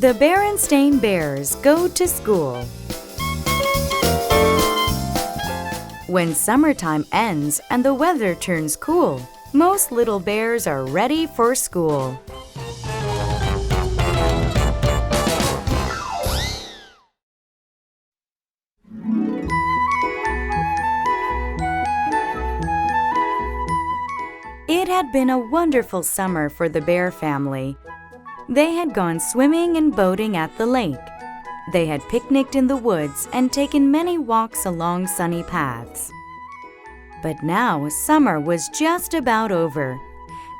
The Berenstain Bears go to school. When summertime ends and the weather turns cool, most little bears are ready for school. It had been a wonderful summer for the bear family. They had gone swimming and boating at the lake. They had picnicked in the woods and taken many walks along sunny paths. But now summer was just about over.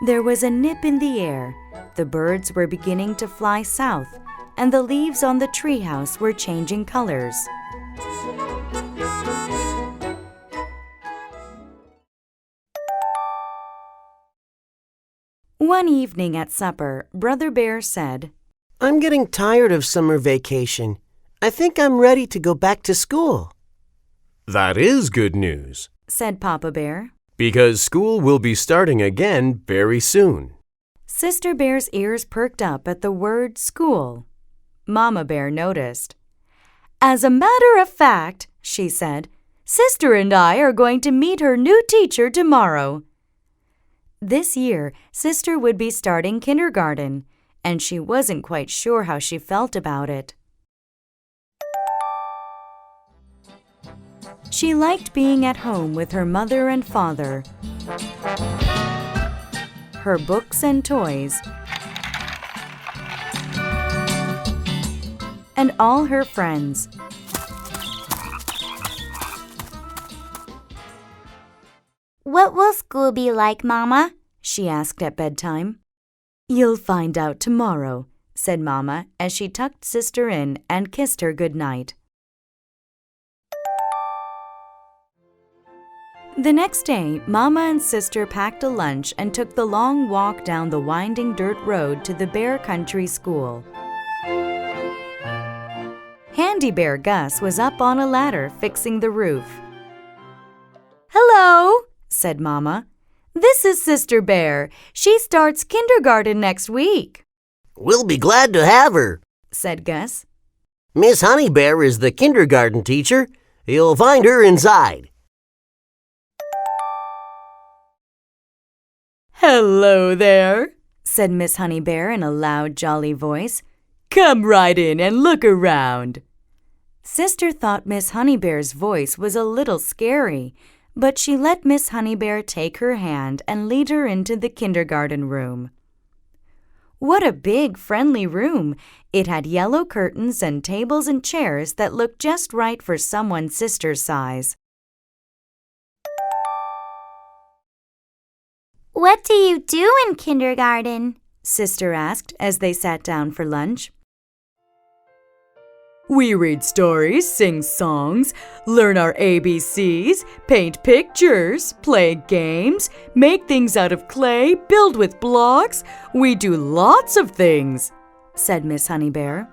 There was a nip in the air. The birds were beginning to fly south, and the leaves on the treehouse were changing colors. One evening at supper, Brother Bear said, "I'm getting tired of summer vacation. I think I'm ready to go back to school." "That is good news," said Papa Bear, "because school will be starting again very soon." Sister Bear's ears perked up at the word school. Mama Bear noticed. "As a matter of fact," she said, "Sister and I are going to meet her new teacher tomorrow." This year, Sister would be starting kindergarten, and she wasn't quite sure how she felt about it. She liked being at home with her mother and father, her books and toys, and all her friends. "What will school be like, Mama?" she asked at bedtime. "You'll find out tomorrow," said Mama as she tucked Sister in and kissed her good night. The next day, Mama and Sister packed a lunch and took the long walk down the winding dirt road to the Bear Country School. Handy Bear Gus was up on a ladder fixing the roof. "Hello," said Mama. "This is Sister Bear. She starts kindergarten next week." "We'll be glad to have her," said Gus. "Miss Honey Bear is the kindergarten teacher. You'll find her inside." "Hello there," said Miss Honey Bear in a loud, jolly voice. "Come right in and look around." Sister thought Miss Honey Bear's voice was a little scary, but she let Miss Honey Bear take her hand and lead her into the kindergarten room. What a big, friendly room! It had yellow curtains and tables and chairs that looked just right for someone Sister's size. "What do you do in kindergarten?" Sister asked as they sat down for lunch. "We read stories, sing songs, learn our ABCs, paint pictures, play games, make things out of clay, build with blocks. We do lots of things," said Miss Honey Bear.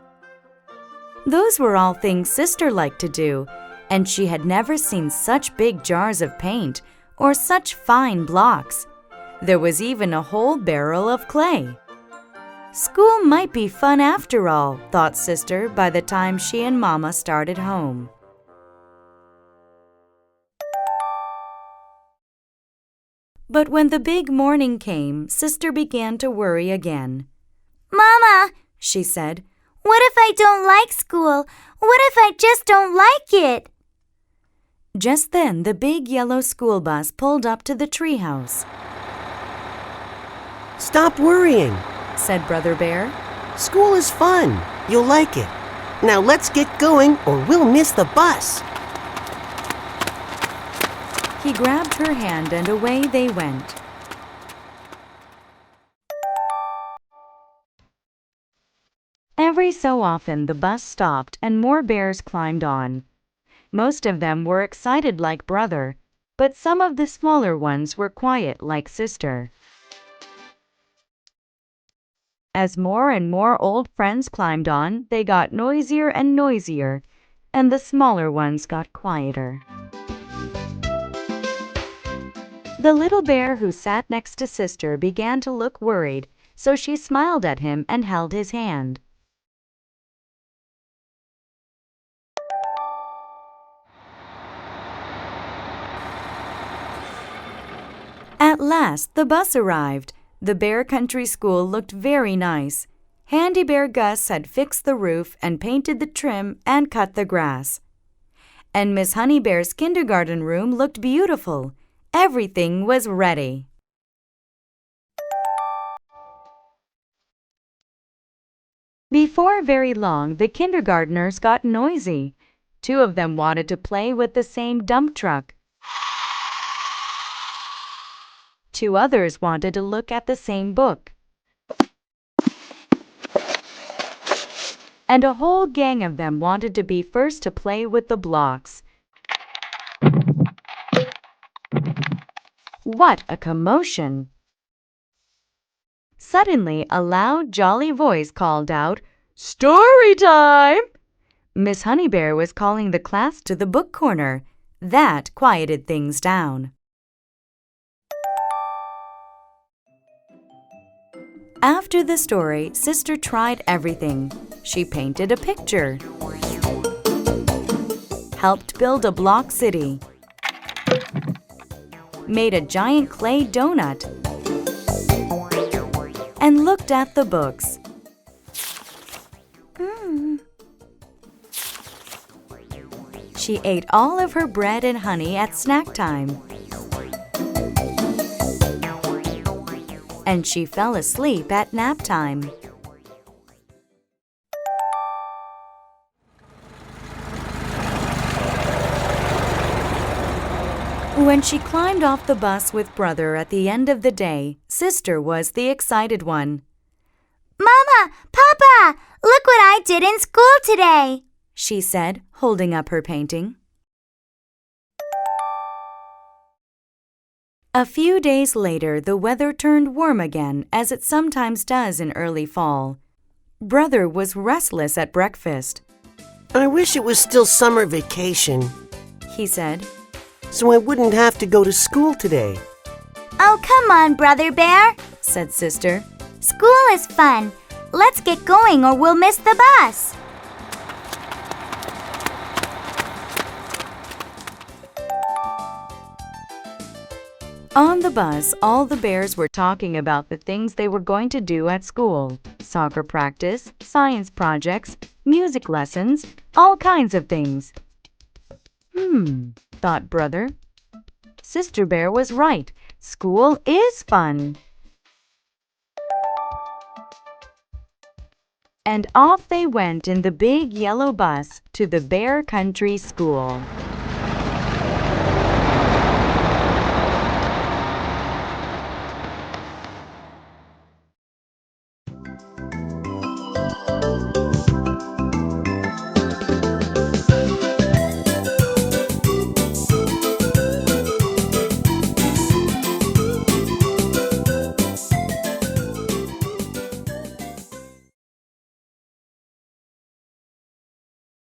Those were all things Sister liked to do, and she had never seen such big jars of paint or such fine blocks. There was even a whole barrel of clay. School might be fun after all, thought Sister by the time she and Mama started home. But when the big morning came, Sister began to worry again. "Mama," she said, "what if I don't like school? What if I just don't like it?" Just then, the big yellow school bus pulled up to the treehouse. "Stop worrying," said Brother Bear. "School is fun. You'll like it. Now let's get going or we'll miss the bus." He grabbed her hand and away they went. Every so often the bus stopped and more bears climbed on. Most of them were excited like Brother, but some of the smaller ones were quiet like Sister. As more and more old friends climbed on, they got noisier and noisier, and the smaller ones got quieter. The little bear who sat next to Sister began to look worried, so she smiled at him and held his hand. At last, the bus arrived. The Bear Country School looked very nice. Handy Bear Gus had fixed the roof and painted the trim and cut the grass. And Miss Honey Bear's kindergarten room looked beautiful. Everything was ready. Before very long, the kindergartners got noisy. 2 of them wanted to play with the same dump truck. 2 others wanted to look at the same book. And a whole gang of them wanted to be first to play with the blocks. What a commotion! Suddenly, a loud, jolly voice called out, "Story time!" Miss Honey Bear was calling the class to the book corner. That quieted things down. After the story, Sister tried everything. She painted a picture, helped build a block city, made a giant clay donut, and looked at the books. She ate all of her bread and honey at snack time. And she fell asleep at nap time. When she climbed off the bus with Brother at the end of the day, Sister was the excited one. Mama, Papa, look what I did in school today, she said, holding up her painting. A few days later, the weather turned warm again, as it sometimes does in early fall. Brother was restless at breakfast. I wish it was still summer vacation, he said, so I wouldn't have to go to school today. Oh, come on, Brother Bear, said Sister. School is fun. Let's get going or we'll miss the bus. On the bus, all the bears were talking about the things they were going to do at school. Soccer practice, science projects, music lessons, all kinds of things. Thought Brother. Sister Bear was right. School is fun. And off they went in the big yellow bus to the Bear Country School.